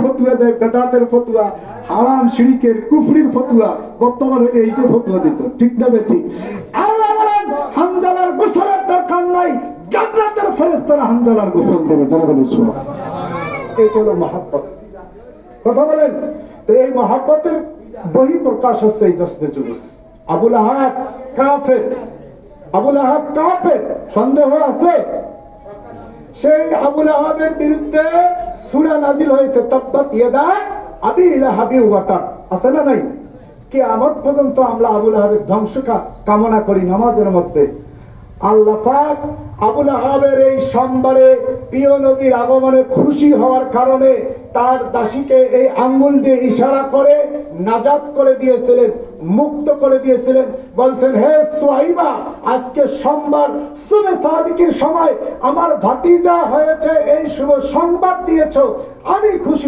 ফতুয়া দেয়, বেদাতের ফতুয়া, হারাম শিরিকের কুফরির ফতুয়া, বর্তমান হলে এইটা ফতুয়া দিত, ঠিক না ঠিক? আল্লাহ বলেন হানজালার গোসলের দরকার নাই, জান্নাতের ফেরেশতারা হানজালার গোসল দেবে। যারা বলে সুবহানাল্লাহ, এই হলো মহব্বত। কথা বলেন তো, এই মহব্বতের বহিঃপ্রকাশ হচ্ছে এই জশ্নে জুলুস। আবু লাহাব কাফের, আবু লাহাব কাফের, সন্দেহ আছে? সেই আবু লাহাবের বিরুদ্ধে সূরা নাজিল হয়েছে, তাব্বাত ইয়াদা আবি লাহাবি ওয়া তাব, আছে না নাই? কিয়ামত পর্যন্ত আমরা আবু লাহাবের ধ্বংস কামনা করি নামাজের মধ্যে। আল্লাহ পাক আবু লাহাবের এই সোমবারে প্রিয় নবীর আগমনে খুশি হওয়ার কারণে তার দাসীকে এই আঙ্গুল দিয়ে ইশারা করে নাজাত করে দিয়েছিলেন, মুক্ত করে দিয়েছিলেন। বলছেন, হে সুহাইবা, আজকে সোমবার, শুভে সাদিকের সময় আমার ভাতিজা হয়েছে, এই শুভ সংবাদ দিয়েছো, আমি খুশি।